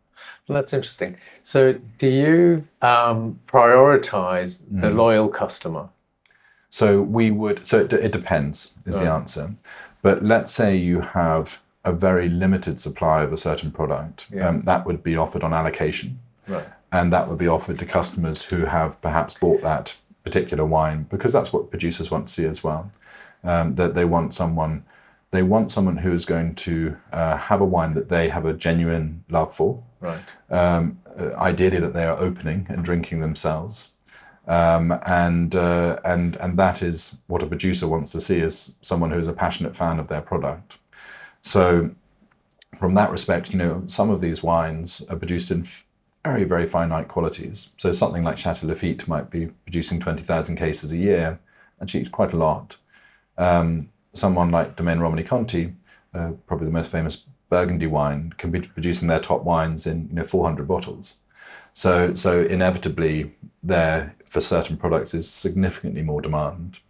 Well, that's interesting. So do you prioritize the loyal customer? So it depends is the answer. But let's say you have a very limited supply of a certain product. That would be offered on allocation. Right. And that would be offered to customers who have perhaps bought that particular wine, because that's what producers want to see as well. That they want someone who is going to have a wine that they have a genuine love for. Right. Ideally that they are opening and drinking themselves. And that is what a producer wants to see, is someone who is a passionate fan of their product. So from that respect, some of these wines are produced in very, very finite qualities. So something like Chateau Lafite might be producing 20,000 cases a year, actually it's quite a lot. Someone like Domaine Romani Conti, probably the most famous Burgundy wine, can be producing their top wines in 400 bottles. So inevitably there, for certain products, is significantly more demand.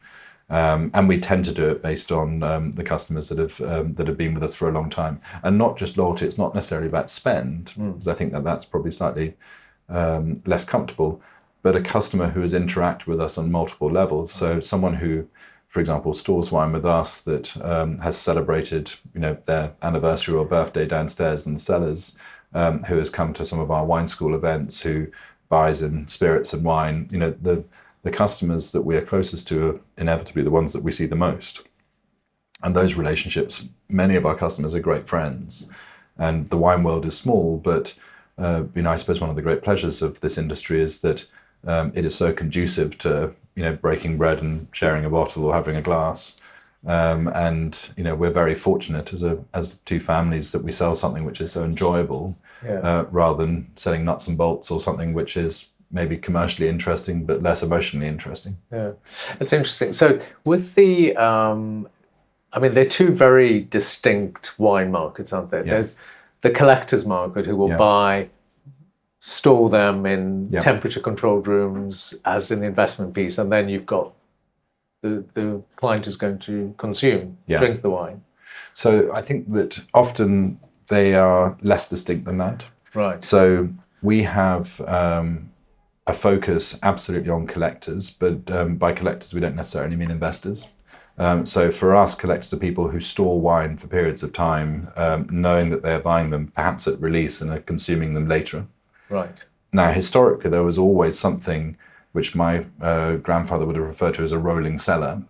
And we tend to do it based on the customers that have been with us for a long time, and not just loyalty. It's not necessarily about spend, because I think that that's probably slightly less comfortable, but a customer who has interacted with us on multiple levels. So someone who, for example, stores wine with us that has celebrated, their anniversary or birthday downstairs in the cellars, who has come to some of our wine school events, who buys in spirits and wine. The customers that we are closest to are inevitably the ones that we see the most. And those relationships, many of our customers are great friends. And the wine world is small, but I suppose one of the great pleasures of this industry is that it is so conducive to breaking bread and sharing a bottle or having a glass. And we're very fortunate as two families that we sell something which is so enjoyable, rather than selling nuts and bolts or something which is maybe commercially interesting but less emotionally interesting. Yeah, it's interesting. So with the, they're two very distinct wine markets, aren't they? Yeah. There's the collector's market who will buy, store them in temperature-controlled rooms as an investment piece, and then you've got the client who's going to consume, drink the wine. So I think that often they are less distinct than that. Right. So we have a focus absolutely on collectors, but by collectors we don't necessarily mean investors. So for us, collectors are people who store wine for periods of time, knowing that they're buying them perhaps at release and are consuming them later. Right. Now, historically, there was always something which my grandfather would have referred to as a rolling cellar.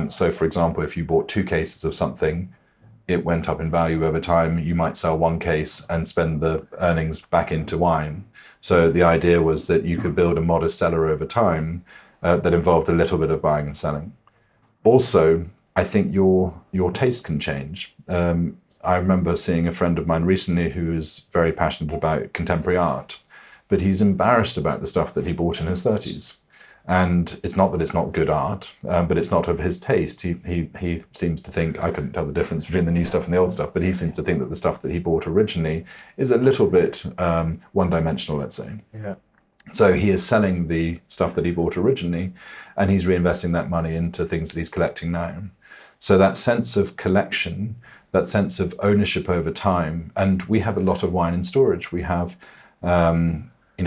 So, for example, if you bought 2 cases of something, it went up in value over time. You might sell 1 case and spend the earnings back into wine. So the idea was that you could build a modest cellar over time that involved a little bit of buying and selling. Also, I think your taste can change. I remember seeing a friend of mine recently who is very passionate about contemporary art, but he's embarrassed about the stuff that he bought in his 30s. And it's not that it's not good art, but it's not of his taste. He seems to think, I couldn't tell the difference between the new stuff and the old stuff, but he seems to think that the stuff that he bought originally is a little bit one-dimensional, let's say. Yeah. So he is selling the stuff that he bought originally, and he's reinvesting that money into things that he's collecting now. So that sense of collection, that sense of ownership over time, and we have a lot of wine in storage. We have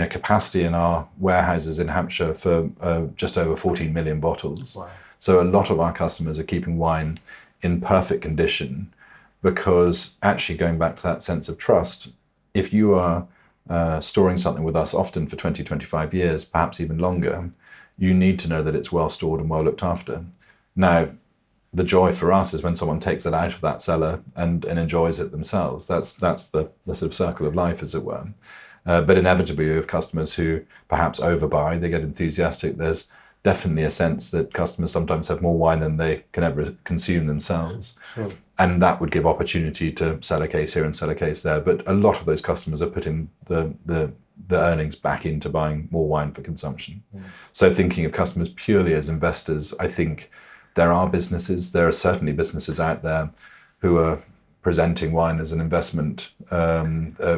capacity in our warehouses in Hampshire for just over 14 million bottles. Wow. So a lot of our customers are keeping wine in perfect condition, because actually, going back to that sense of trust, if you are storing something with us often for 20, 25 years, perhaps even longer, you need to know that it's well stored and well looked after. Now, the joy for us is when someone takes it out of that cellar and enjoys it themselves. That's the sort of circle of life, as it were. But inevitably, we have customers who perhaps overbuy, they get enthusiastic. There's definitely a sense that customers sometimes have more wine than they can ever consume themselves. Sure. And that would give opportunity to sell a case here and sell a case there. But a lot of those customers are putting the earnings back into buying more wine for consumption. Mm. So thinking of customers purely as investors, I think there are certainly businesses out there who are presenting wine as an investment,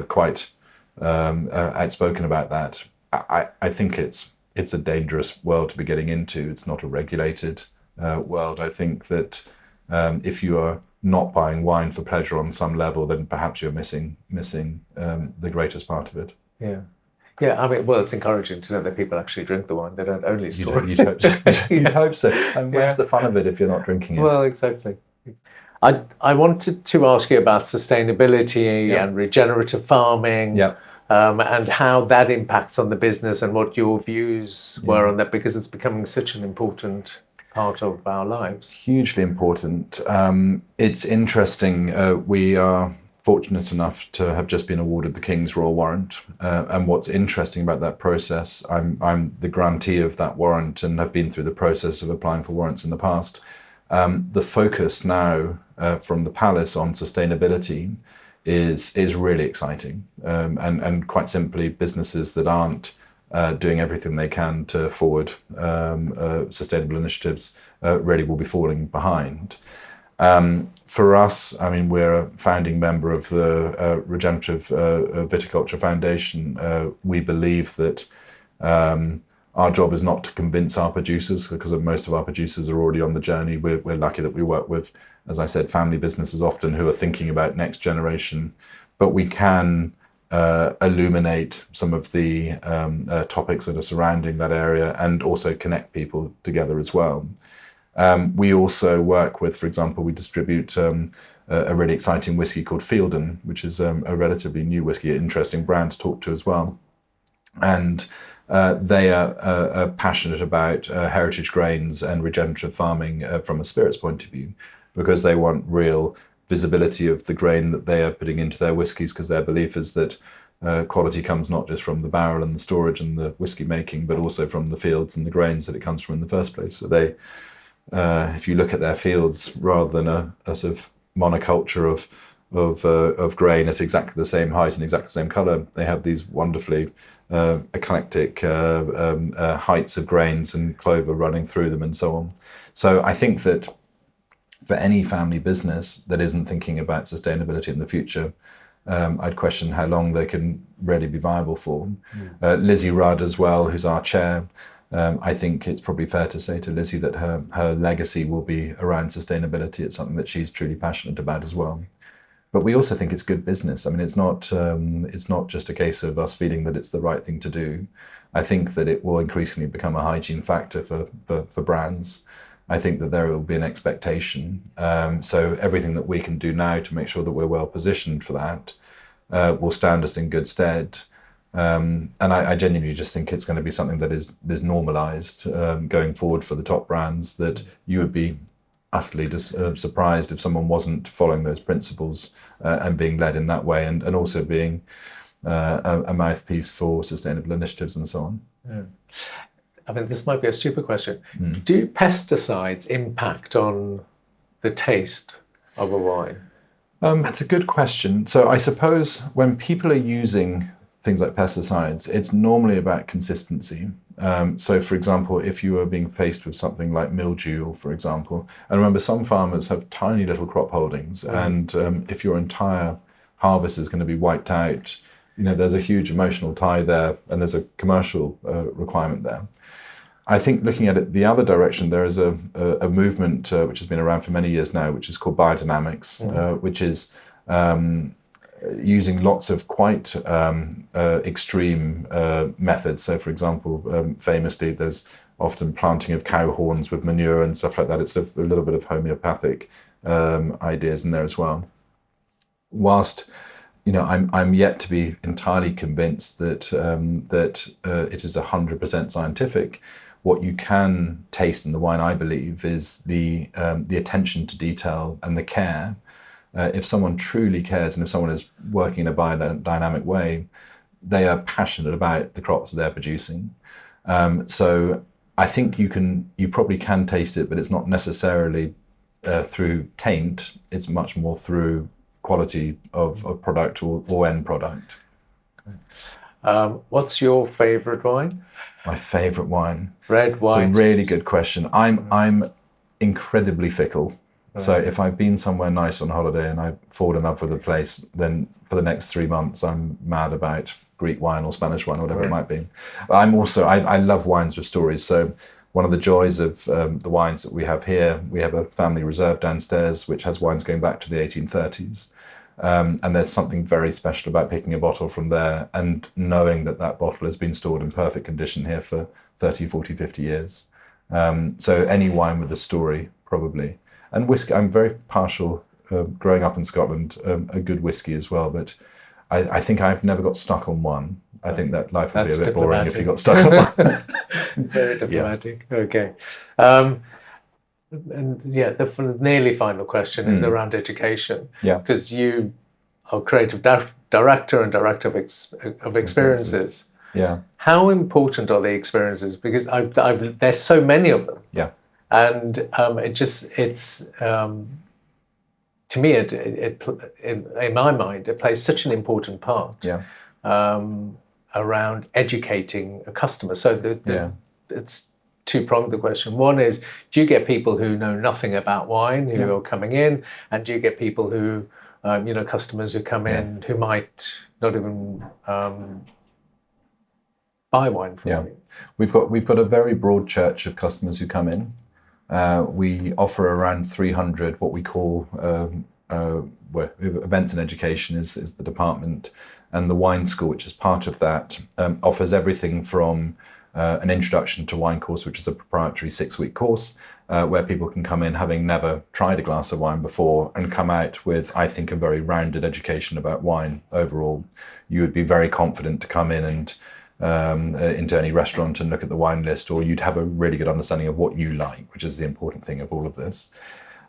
quite outspoken about that. I think it's a dangerous world to be getting into. It's not a regulated world. I think that if you are not buying wine for pleasure on some level, then perhaps you're missing the greatest part of it. Yeah. Yeah, it's encouraging to know that people actually drink the wine. They don't only store it. You'd hope so. You'd hope so. And where's the fun of it if you're not drinking it? Well, exactly. I wanted to ask you about sustainability and regenerative farming. Yeah. And how that impacts on the business, and what your views were on that, because it's becoming such an important part of our lives. Hugely important. It's interesting. We are fortunate enough to have just been awarded the King's Royal Warrant. And what's interesting about that process, I'm the grantee of that warrant and have been through the process of applying for warrants in the past. The focus now from the Palace on sustainability is really exciting. And quite simply, businesses that aren't doing everything they can to forward sustainable initiatives really will be falling behind. For us, we're a founding member of the Regenerative Viticulture Foundation. We believe that Our job is not to convince our producers, because most of our producers are already on the journey. We're lucky that we work with, as I said, family businesses often who are thinking about next generation. But we can illuminate some of the topics that are surrounding that area and also connect people together as well. We also work with, for example, we distribute a really exciting whiskey called Fielden, which is a relatively new whiskey, an interesting brand to talk to as well. And they are passionate about heritage grains and regenerative farming from a spirits point of view, because they want real visibility of the grain that they are putting into their whiskies, because their belief is that quality comes not just from the barrel and the storage and the whiskey making, but also from the fields and the grains that it comes from in the first place. So they, if you look at their fields, rather than a sort of monoculture of grain at exactly the same height and exactly the same color, they have these wonderfully eclectic heights of grains and clover running through them and so on. So I think that for any family business that isn't thinking about sustainability in the future, I'd question how long they can really be viable for. Lizzie Rudd as well, who's our chair, I think it's probably fair to say to Lizzie that her legacy will be around sustainability. It's something that she's truly passionate about as well. But we also think it's good business. I mean, it's not just a case of us feeling that it's the right thing to do. I think that it will increasingly become a hygiene factor for brands. I think that there will be an expectation. So everything that we can do now to make sure that we're well positioned for that will stand us in good stead. And I genuinely just think it's going to be something that is normalized going forward for the top brands, that you would be utterly surprised if someone wasn't following those principles and being led in that way, and also being a mouthpiece for sustainable initiatives and so on. Yeah. I mean, this might be a stupid question. Do pesticides impact on the taste of a wine? That's a good question. So I suppose when people are using things like pesticides, it's normally about consistency. So for example, if you are being faced with something like mildew, for example, and remember some farmers have tiny little crop holdings, and if your entire harvest is going to be wiped out, there's a huge emotional tie there, and there's a commercial requirement there. I think looking at it the other direction, there is a movement which has been around for many years now, which is called biodynamics, which is using lots of quite extreme methods. So for example, famously, there's often planting of cow horns with manure and stuff like that. It's a little bit of homeopathic ideas in there as well. Whilst I'm yet to be entirely convinced that it is 100% scientific. What you can taste in the wine, I believe, is the attention to detail and the care. If someone truly cares, and if someone is working in a biodynamic way, they are passionate about the crops that they're producing. So I think you probably can taste it, but it's not necessarily through taint. It's much more through quality of product or end product. What's your favourite wine? My favourite wine? Red, white? It's a really good question. I'm incredibly fickle. Right. So if I've been somewhere nice on holiday and I fall in love with a place, then for the next 3 months I'm mad about Greek wine or Spanish wine or whatever it might be. I'm also, I love wines with stories. So one of the joys of the wines that we have here, we have a family reserve downstairs which has wines going back to the 1830s. And there's something very special about picking a bottle from there and knowing that that bottle has been stored in perfect condition here for 30, 40, 50 years. So any wine with a story, probably. And whiskey, I'm very partial, growing up in Scotland, a good whiskey as well. But I think I've never got stuck on one. I think that life would be a bit boring if you got stuck on one. Very diplomatic. Yeah. Okay. And yeah, the nearly final question is around education. Yeah. Because you are creative director and director of experiences. Yeah. How important are the experiences? Because there's so many of them. Yeah. And to me, in my mind, it plays such an important part. Yeah. Around educating a customer. So it's two-pronged, the question. One is, do you get people who know nothing about wine who are coming in, and do you get people who, customers who come in who might not even buy wine from Yeah, you? we've got a very broad church of customers who come in. We offer around 300 what we call events and education is the department, and the wine school, which is part of that, offers everything from an introduction to wine course, which is a proprietary 6-week course where people can come in having never tried a glass of wine before and come out with, I think, a very rounded education about wine overall. You would be very confident to come in and into any restaurant and look at the wine list, or you'd have a really good understanding of what you like, which is the important thing of all of this.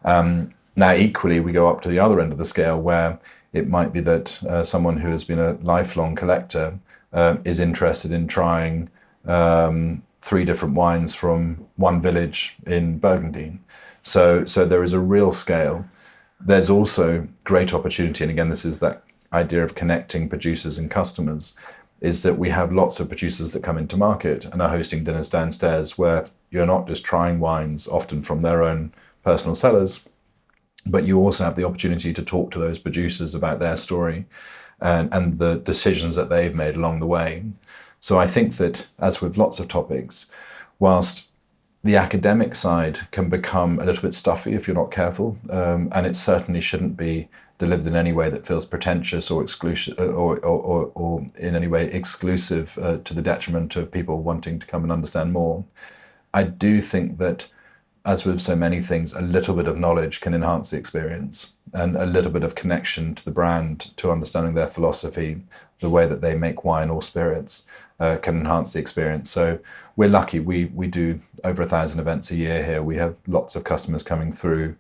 Now, equally, we go up to the other end of the scale where it might be that someone who has been a lifelong collector is interested in trying 3 different wines from one village in Burgundy. So there is a real scale. There's also great opportunity, and again, this is that idea of connecting producers and customers, is that we have lots of producers that come into market and are hosting dinners downstairs where you're not just trying wines, often from their own personal cellars, but you also have the opportunity to talk to those producers about their story and the decisions that they've made along the way. So I think that, as with lots of topics, whilst the academic side can become a little bit stuffy if you're not careful, and it certainly shouldn't be delivered in any way that feels pretentious or exclusive, or in any way exclusive to the detriment of people wanting to come and understand more. I do think that, as with so many things, a little bit of knowledge can enhance the experience, and a little bit of connection to the brand, to understanding their philosophy, the way that they make wine or spirits, can enhance the experience. So we're lucky. We do over 1,000 events a year here. We have lots of customers coming through,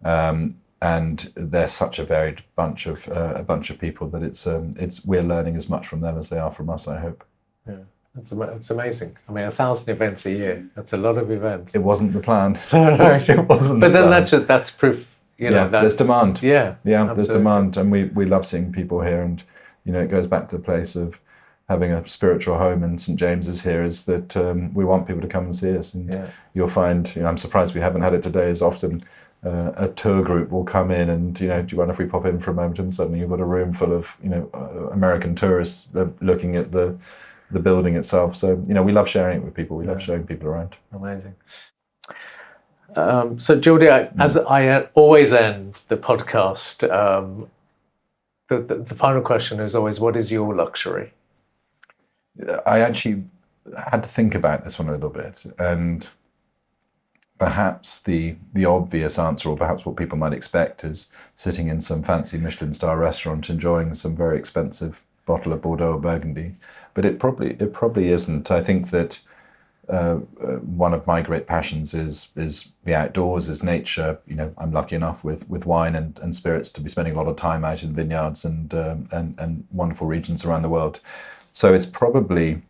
and they're such a varied bunch of people that it's we're learning as much from them as they are from us, I hope. Yeah, that's amazing. I mean, 1,000 events a year. That's a lot of events. It wasn't the plan. It wasn't. But then plan. that's proof. There's demand. Yeah, there's demand, and we love seeing people here. And it goes back to the place of having a spiritual home, and St. James's here is that we want people to come and see us. And you'll find, I'm surprised we haven't had it today, as often a tour group will come in and, do you mind if we pop in for a moment? And suddenly you've got a room full of, American tourists looking at the building itself. So, we love sharing it with people. We love showing people around. Amazing. So, GEORDIE, as I always end the podcast, the final question is always, what is your luxury? I actually had to think about this one a little bit, and perhaps the obvious answer, or perhaps what people might expect, is sitting in some fancy Michelin star restaurant enjoying some very expensive bottle of Bordeaux or Burgundy. But it probably isn't. I think that one of my great passions is the outdoors, is nature. I'm lucky enough with wine and spirits to be spending a lot of time out in vineyards and wonderful regions around the world. So it's probably,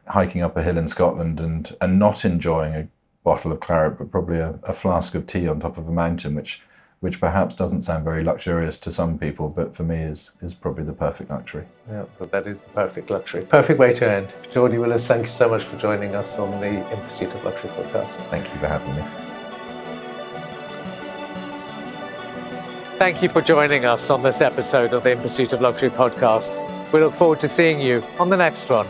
hiking up a hill in Scotland and not enjoying a bottle of claret, but probably a flask of tea on top of a mountain, which perhaps doesn't sound very luxurious to some people, but for me is probably the perfect luxury. Yeah, but that is the perfect luxury. Perfect way to end. GEORDIE Willis, thank you so much for joining us on the In Pursuit of Luxury podcast. Thank you for having me. Thank you for joining us on this episode of the In Pursuit of Luxury podcast. We look forward to seeing you on the next one.